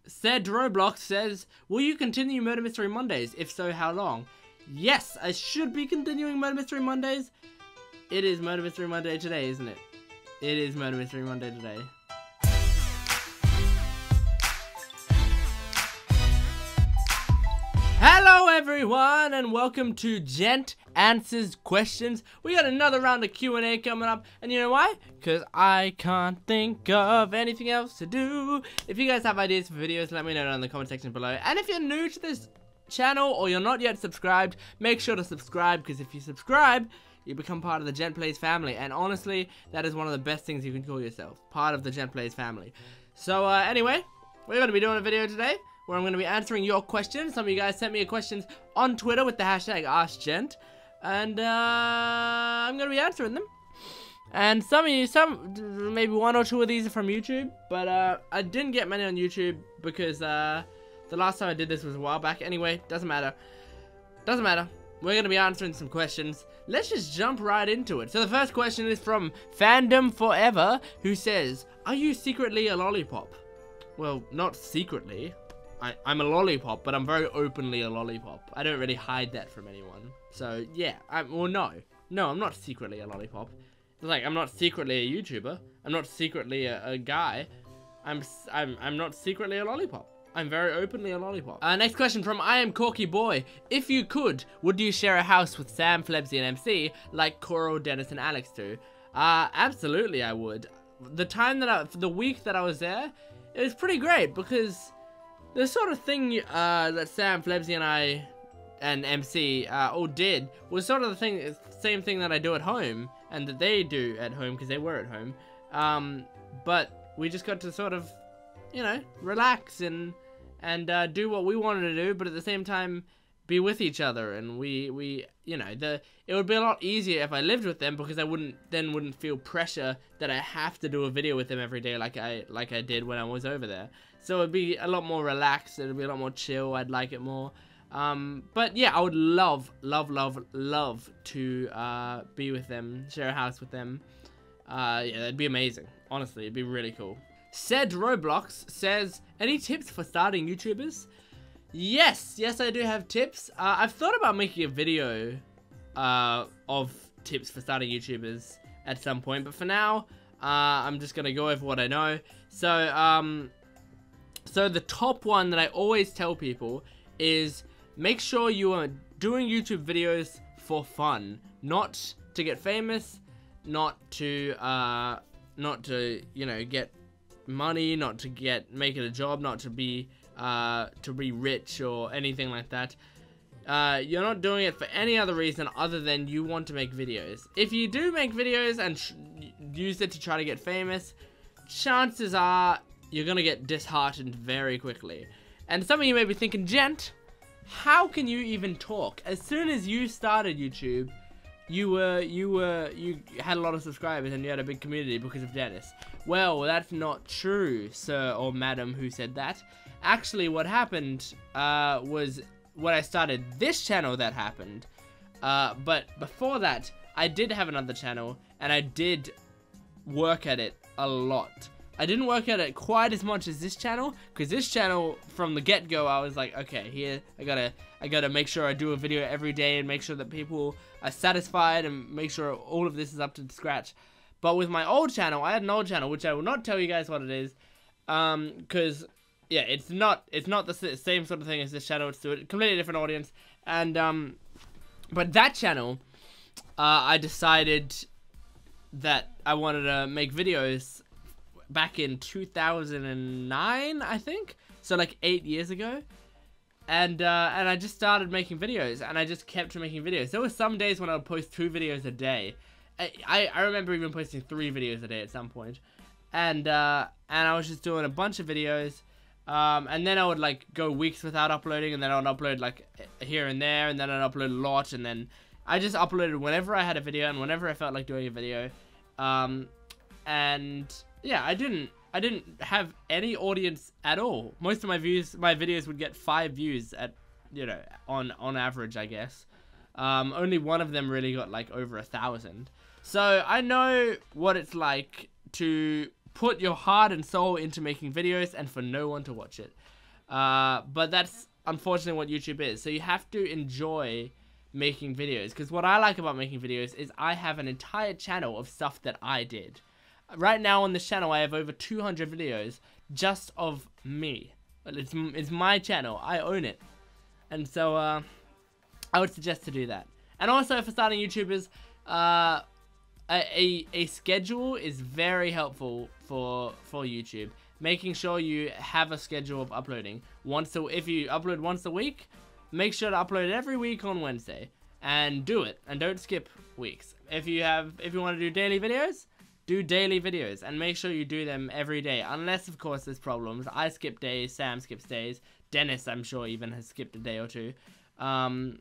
Said Roblox says, will you continue Murder Mystery Mondays? If so, how long? Yes, I should be continuing Murder Mystery Mondays. It is Murder Mystery Monday today, isn't it? It is Murder Mystery Monday today. Hello everyone, and welcome to Gent Answers Questions. We got another round of Q&A coming up, and you know why? Because I can't think of anything else to do. If you guys have ideas for videos, let me know down in the comment section below. And if you're new to this channel, or you're not yet subscribed, make sure to subscribe, because if you subscribe, you become part of the Gent Plays family. And honestly, that is one of the best things you can call yourself, part of the Gent Plays family. So anyway, we're going to be doing a video today where I'm going to be answering your questions. Some of you guys sent me questions on Twitter with the hashtag AskGent, and I'm going to be answering them. And maybe one or two of these are from YouTube, but I didn't get many on YouTube because the last time I did this was a while back. Anyway, doesn't matter. Doesn't matter. We're going to be answering some questions. Let's just jump right into it. So the first question is from Fandom Forever, who says, are you secretly a lollipop? Well, not secretly. I'm a lollipop, but I'm very openly a lollipop. I don't really hide that from anyone. So, yeah. Well, no. No, I'm not secretly a lollipop. Like, I'm not secretly a YouTuber. I'm not secretly a guy. I'm not secretly a lollipop. I'm very openly a lollipop. Next question from I Am Corky Boy. If you could, would you share a house with Sam, Flebsy, and MC like Coral, Dennis, and Alex do? Absolutely I would. The week that I was there, it was pretty great because the sort of thing that Sam, Flebsy, and I and MC all did was sort of the same thing that I do at home and that they do at home because they were at home. But we just got to sort of, you know, relax and do what we wanted to do, but at the same time be with each other. And we you know, it would be a lot easier if I lived with them because I wouldn't feel pressure that I have to do a video with them every day like I did when I was over there. So it'd be a lot more relaxed. It'd be a lot more chill. I'd like it more. But yeah, I would love to be with them, share a house with them. Yeah, that'd be amazing. Honestly, it'd be really cool. Said Roblox says, any tips for starting YouTubers? Yes, I do have tips. I've thought about making a video of tips for starting YouTubers at some point, but for now, I'm just gonna go over what I know. So the top one that I always tell people is make sure you are doing YouTube videos for fun, not to get famous, not to you know, get money, not to make it a job, not to be rich or anything like that. You're not doing it for any other reason other than you want to make videos. If you do make videos and use it to try to get famous, chances are you're gonna get disheartened very quickly. And some of you may be thinking, Gent, how can you even talk? As soon as you started YouTube, you had a lot of subscribers and you had a big community because of Dennis. Well, that's not true, sir or madam who said that. Actually, what happened was when I started this channel that happened. But before that, I did have another channel and I did work at it a lot. I didn't work at it quite as much as this channel, because this channel, from the get-go, I was like, okay, here, I gotta make sure I do a video every day and make sure that people are satisfied and make sure all of this is up to scratch. But with my old channel, I had an old channel, which I will not tell you guys what it is, because, yeah, it's not the same sort of thing as this channel. It's a completely different audience, and, but that channel, I decided that I wanted to make videos back in 2009, I think, so like 8 years ago, and I just started making videos, and I just kept making videos. There were some days when I would post 2 videos a day. I remember even posting 3 videos a day at some point, and I was just doing a bunch of videos, and then I would like go weeks without uploading, and then I would upload like here and there, and then I'd upload a lot, and then I just uploaded whenever I had a video and whenever I felt like doing a video, and yeah, I didn't have any audience at all. Most of my videos would get 5 views at, you know, on average, I guess. Only one of them really got like over 1,000. So I know what it's like to put your heart and soul into making videos and for no one to watch it. But that's unfortunately what YouTube is. So you have to enjoy making videos, because what I like about making videos is I have an entire channel of stuff that I did. Right now on this channel I have over 200 videos just of me. It's my channel, I own it. And so I would suggest to do that. And also for starting YouTubers, a schedule is very helpful for YouTube. Making sure you have a schedule of uploading. If you upload once a week, make sure to upload it every week on Wednesday. And do it. And don't skip weeks. If you want to do daily videos, do daily videos. And make sure you do them every day. Unless, of course, there's problems. I skip days. Sam skips days. Dennis, I'm sure, even has skipped a day or two. And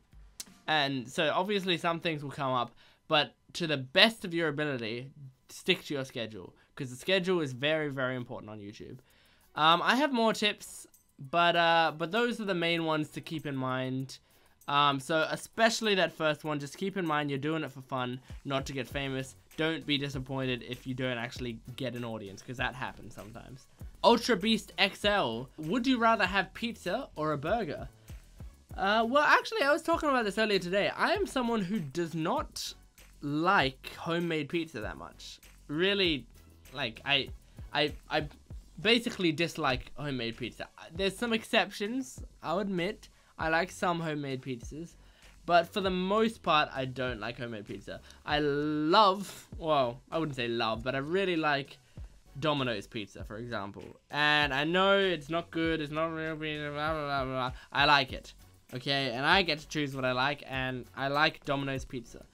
so, obviously, some things will come up. But to the best of your ability, stick to your schedule. Because the schedule is very, very important on YouTube. I have more tips, but those are the main ones to keep in mind. So especially that first one, just keep in mind you're doing it for fun, not to get famous. Don't be disappointed if you don't actually get an audience, because that happens sometimes. Ultra Beast XL, would you rather have pizza or a burger? Well, actually, I was talking about this earlier today. I am someone who does not like homemade pizza that much. Really, like, I basically dislike homemade pizza. There's some exceptions, I'll admit. I like some homemade pizzas, but for the most part, I don't like homemade pizza. I love, well, I wouldn't say love, but I really like Domino's pizza, for example. And I know it's not good, it's not real pizza, blah, blah, blah, blah. I like it, okay? And I get to choose what I like, and I like Domino's pizza.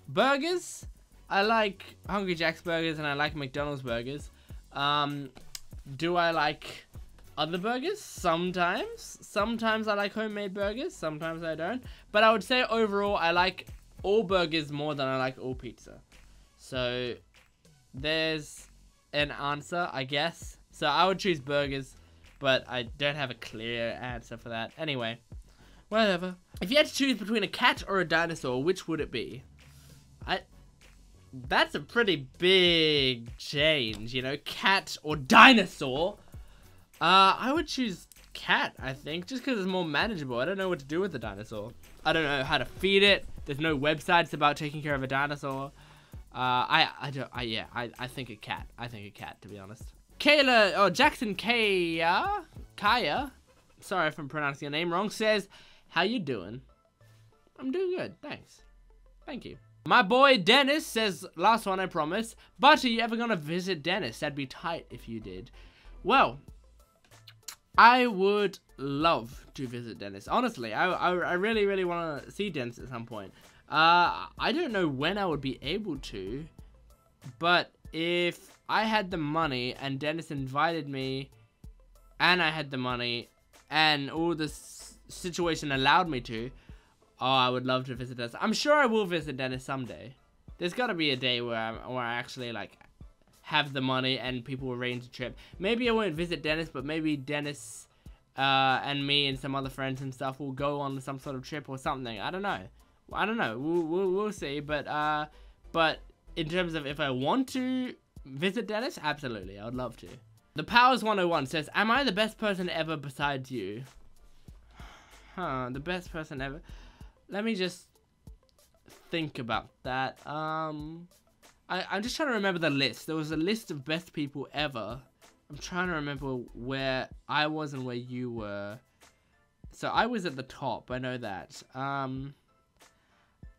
Burgers, I like Hungry Jack's burgers, and I like McDonald's burgers. Do I like other burgers? Sometimes I like homemade burgers, sometimes I don't. But I would say overall I like all burgers more than I like all pizza. So there's an answer, I guess. So I would choose burgers, but I don't have a clear answer for that. Anyway, whatever. If you had to choose between a cat or a dinosaur, which would it be? That's a pretty big change, you know, cat or dinosaur. I would choose cat, I think, just because it's more manageable. I don't know what to do with the dinosaur. I don't know how to feed it. There's no websites about taking care of a dinosaur. I think a cat. I think a cat, to be honest. Jackson Kaya, sorry if I'm pronouncing your name wrong, says, how you doing? I'm doing good, thanks. Thank you. My boy Dennis says, last one I promise, but are you ever gonna visit Dennis? That'd be tight if you did. Well, I would love to visit Dennis. Honestly, I really, really want to see Dennis at some point. I don't know when I would be able to, but if I had the money and Dennis invited me and I had the money and all this situation allowed me to, oh, I would love to visit Dennis. I'm sure I will visit Dennis someday. There's got to be a day where I actually, like, have the money and people arrange a trip. Maybe I won't visit Dennis, but maybe Dennis and me and some other friends and stuff will go on some sort of trip or something. I don't know. We'll see. But in terms of if I want to visit Dennis, absolutely, I would love to. The Powers 101 says, am I the best person ever besides you? Huh, the best person ever. Let me just think about that. I'm just trying to remember the list. There was a list of best people ever. I'm trying to remember where I was and where you were. So I was at the top, I know that.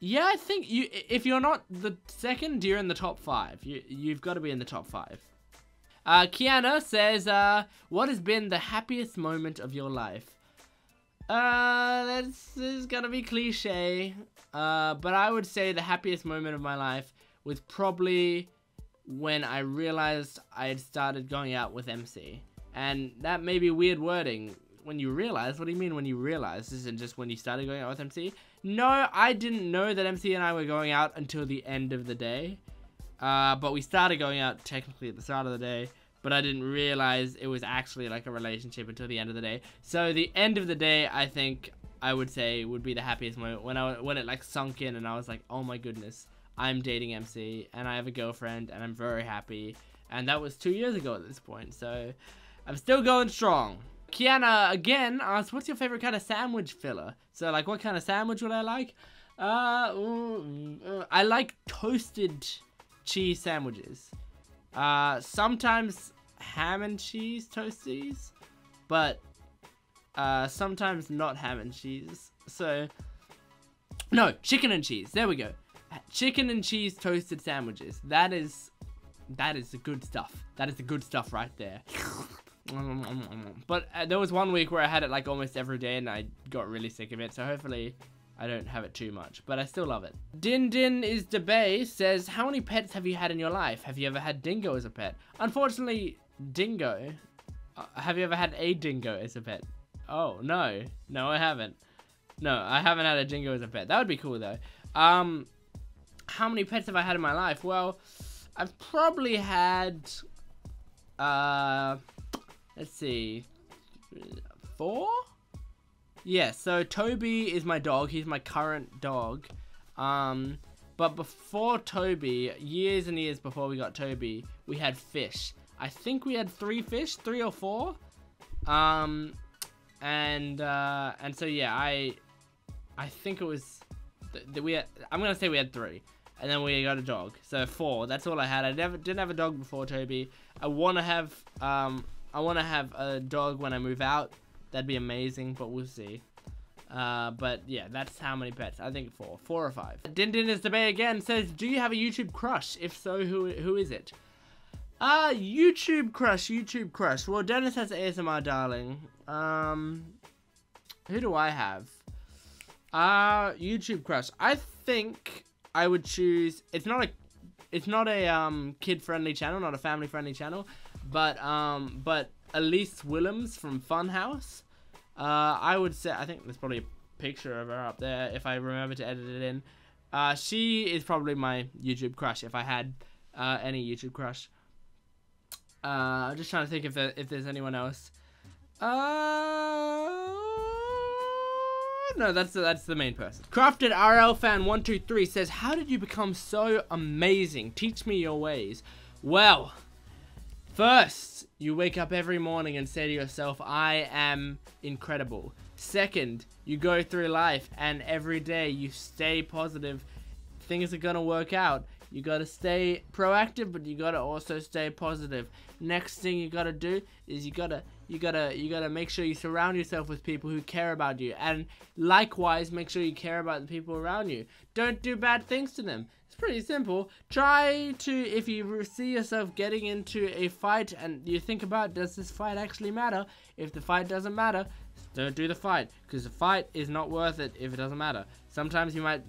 Yeah, I think if you're not the second, you're in the top 5. You've got to be in the top 5. Kiana says, what has been the happiest moment of your life? This is gonna be cliche. But I would say the happiest moment of my life was probably when I realized I had started going out with MC. And that may be weird wording. When you realize, what do you mean when you realize? Isn't just when you started going out with MC? No, I didn't know that MC and I were going out until the end of the day. But we started going out technically at the start of the day. But I didn't realize it was actually like a relationship until the end of the day. So the end of the day, I think I would say would be the happiest moment when it like sunk in and I was like, oh my goodness, I'm dating MC and I have a girlfriend and I'm very happy. And that was 2 years ago at this point. So I'm still going strong. Kiana again asks, what's your favorite kind of sandwich filler? So like, what kind of sandwich would I like? I like toasted cheese sandwiches. Sometimes ham and cheese toasties, but sometimes not ham and cheese. So no, chicken and cheese. There we go. Chicken and cheese toasted sandwiches. That is the good stuff. That is the good stuff right there. But there was one week where I had it like almost every day and I got really sick of it. So hopefully I don't have it too much, but I still love it. Din Din is Debay says, how many pets have you had in your life? Have you ever had Dingo as a pet? Unfortunately, Dingo. Have you ever had a Dingo as a pet? Oh, no. No, I haven't. No, I haven't had a Dingo as a pet. That would be cool, though. How many pets have I had in my life? Well, I've probably had, let's see, 4? Yeah, so Toby is my dog. He's my current dog. But before Toby, years and years before we got Toby, we had fish. I think we had 3 fish, 3 or 4. And so yeah, I think it was, I'm gonna say we had 3. And then we got a dog. So 4, that's all I had. I didn't have a dog before Toby. I wanna have a dog when I move out. That'd be amazing, but we'll see. But yeah, that's how many pets. I think 4 or 5. Din Din is Debay again says, do you have a YouTube crush? If so, who is it? YouTube crush. Well, Dennis has ASMR darling. Who do I have? YouTube crush. I think I would choose. It's not a kid-friendly channel, not a family-friendly channel, but Elise Willems from Funhouse. I would say, I think there's probably a picture of her up there if I remember to edit it in. She is probably my YouTube crush if I had any YouTube crush. I'm just trying to think if there's anyone else. No, that's the main person. Crafted RL fan 123 says, how did you become so amazing? Teach me your ways. Well, first, you wake up every morning and say to yourself, I am incredible. Second, you go through life and every day you stay positive. Things are gonna work out. You gotta stay proactive, but you gotta also stay positive. Next thing you gotta do is you gotta make sure you surround yourself with people who care about you, and likewise make sure you care about the people around you. Don't do bad things to them. It's pretty simple. Try to, if you see yourself getting into a fight and you think about, does this fight actually matter? If the fight doesn't matter, don't do the fight, because the fight is not worth it if it doesn't matter. Sometimes you might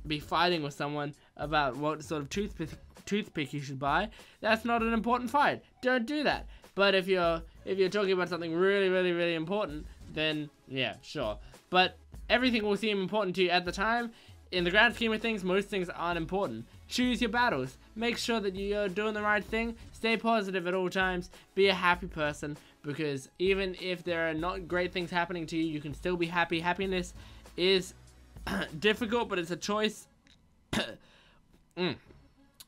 be fighting with someone about what sort of toothpick you should buy. That's not an important fight. Don't do that. But if you're talking about something really important, then yeah, sure. But everything will seem important to you at the time. In the grand scheme of things, most things aren't important. Choose your battles. Make sure that you're doing the right thing. Stay positive at all times. Be a happy person, because even if there are not great things happening to you, you can still be happy. Happiness is difficult, but it's a choice. It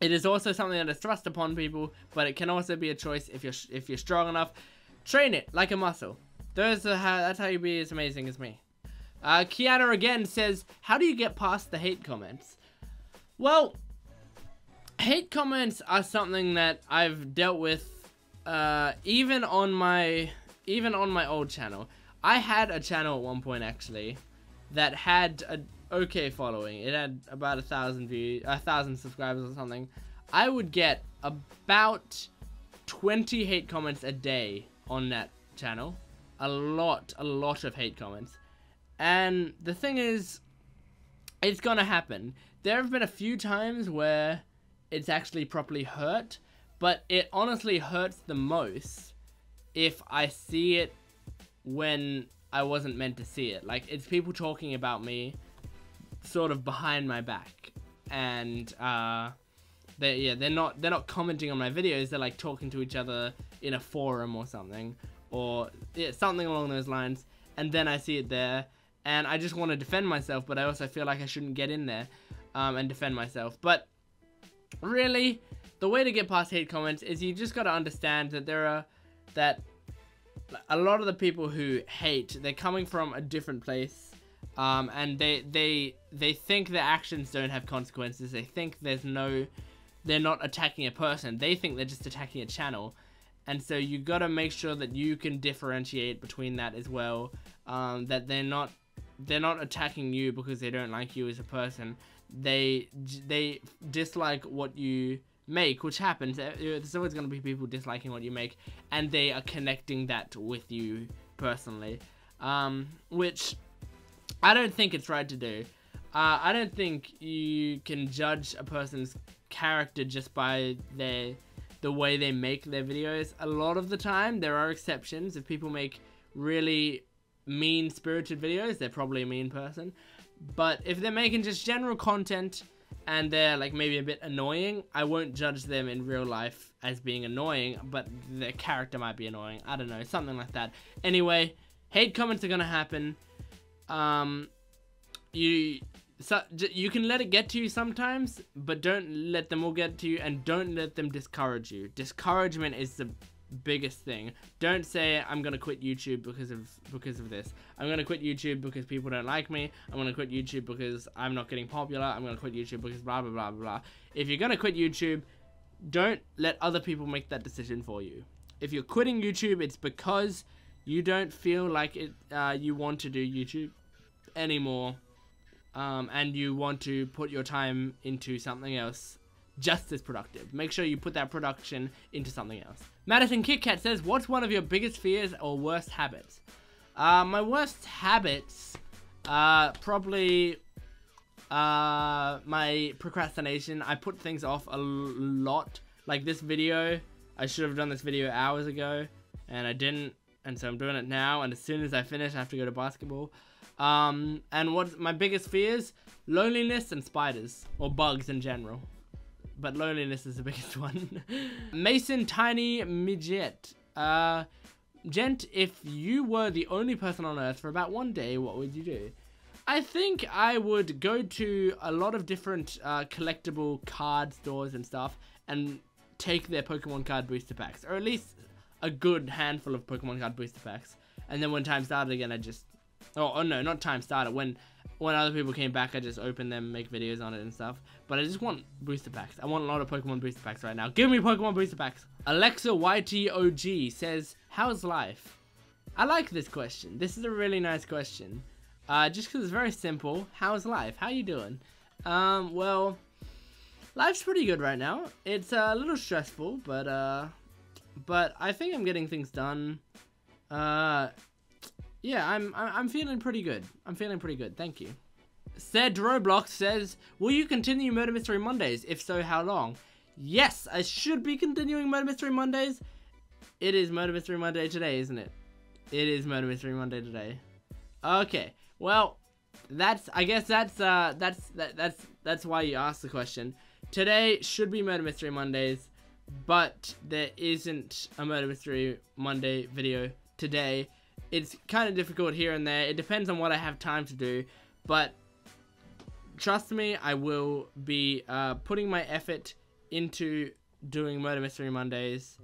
is also something that is thrust upon people, but it can also be a choice if you're strong enough. Train it like a muscle. That's how you be as amazing as me. Kiana again says, how do you get past the hate comments? Well, hate comments are something that I've dealt with even on my old channel. I had a channel at one point actually that had a okay following. It had about 1,000 subscribers or something. I would get about 20 hate comments a day on that channel. A lot of hate comments. And the thing is, it's gonna happen. There have been a few times where it's actually properly hurt, but it honestly hurts the most if I see it when I wasn't meant to see it. Like, it's people talking about me sort of behind my back, and they're not commenting on my videos. They're like talking to each other in a forum or something, or something along those lines, and then I see it there, and I just want to defend myself, but I also feel like I shouldn't get in there and defend myself. But really, the way to get past hate comments is you just got to understand that a lot of the people who hate, they're coming from a different place, and they think their actions don't have consequences. They think they're not attacking a person. They think they're just attacking a channel. And so you gotta make sure that you can differentiate between that as well. That they're not attacking you because they don't like you as a person. They dislike what you make, which happens. There's always gonna be people disliking what you make, and they are connecting that with you personally, which I don't think it's right to do. I don't think you can judge a person's character just by the way they make their videos. A lot of the time, there are exceptions. If people make really mean-spirited videos, they're probably a mean person. But if they're making just general content and they're like maybe a bit annoying, I won't judge them in real life as being annoying, but their character might be annoying. I don't know, something like that. Anyway, hate comments are gonna happen. You can let it get to you sometimes, but don't let them all get to you, and don't let them discourage you. Discouragement is the biggest thing. Don't say, I'm gonna quit YouTube because of this. I'm gonna quit YouTube because people don't like me. I'm gonna quit YouTube because I'm not getting popular. I'm gonna quit YouTube because blah blah blah blah. If you're gonna quit YouTube, don't let other people make that decision for you. If you're quitting YouTube, it's because you don't feel like it. You want to do YouTube anymore. And you want to put your time into something else just as productive. Make sure you put that production into something else. Madison KitKat says, what's one of your biggest fears or worst habits? My worst habits, probably my procrastination. I put things off a lot. Like this video, I should have done this video hours ago, and I didn't, and so I'm doing it now, and as soon as I finish, I have to go to basketball. And what's my biggest fears? Loneliness and spiders, or bugs in general. But loneliness is the biggest one. Mason Tiny Midget. Gent, if you were the only person on Earth for about one day, what would you do? I think I would go to a lot of different collectible card stores and stuff, and take their Pokemon card booster packs, or at least a good handful of Pokemon card booster packs. And then when time started again, I just... Oh no, not time started. When other people came back, I just opened them, make videos on it and stuff. But I just want booster packs. I want a lot of Pokemon booster packs right now. Give me Pokemon booster packs. Alexa YTOG says, how's life? I like this question. This is a really nice question. Just because it's very simple. How's life? How you doing? Well, life's pretty good right now. It's a little stressful, but I think I'm getting things done. Yeah, I'm feeling pretty good. I'm feeling pretty good. Thank you. Said Roblox says, will you continue Murder Mystery Mondays? If so, how long? Yes, I should be continuing Murder Mystery Mondays. It is Murder Mystery Monday today, isn't it? It is Murder Mystery Monday today. Okay. Well, I guess that's why you asked the question. Today should be Murder Mystery Mondays, but there isn't a Murder Mystery Monday video today. It's kind of difficult here and there. It depends on what I have time to do, but trust me, I will be putting my effort into doing Murder Mystery Mondays.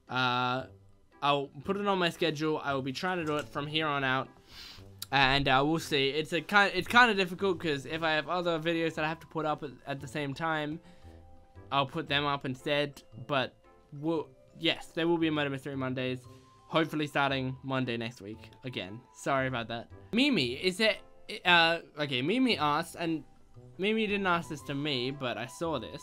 I'll put it on my schedule. I will be trying to do it from here on out, and we'll see. It's kind of difficult because if I have other videos that I have to put up at the same time, I'll put them up instead. But yes, there will be Murder Mystery Mondays. Hopefully starting Monday next week. Again, sorry about that. Mimi, is it... okay, Mimi asked, and Mimi didn't ask this to me, but I saw this.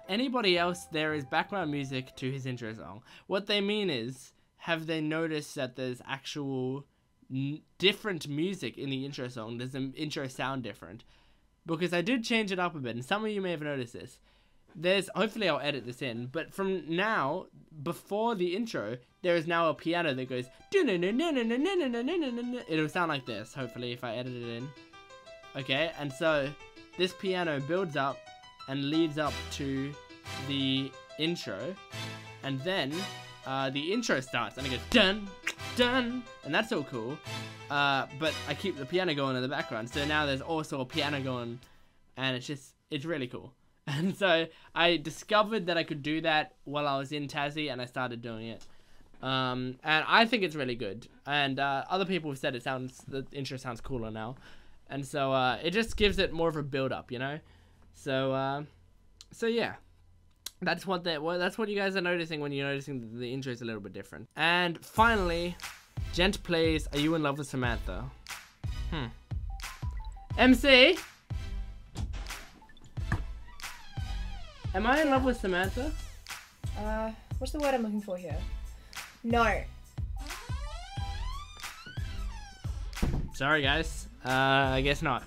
Anybody else, there is background music to his intro song. What they mean is, have they noticed that there's actual different music in the intro song? Does the intro sound different? Because I did change it up a bit, and some of you may have noticed this. Hopefully I'll edit this in, but from now, before the intro, there is now a piano that goes, it'll sound like this, hopefully, if I edit it in. Okay, and so, this piano builds up and leads up to the intro, and then, the intro starts, and it goes, dun, dun, and that's all cool, but I keep the piano going in the background, so now there's also a piano going, and it's really cool. And so I discovered that I could do that while I was in Tassie, and I started doing it. And I think it's really good. And other people have said the intro sounds cooler now. And so it just gives it more of a build up, you know. So yeah. That's what you guys are noticing when you're noticing the intro is a little bit different. And finally, Gent plays Are You in Love with Samantha? MC? Am I in love with Samantha? What's the word I'm looking for here? No. Sorry guys. I guess not.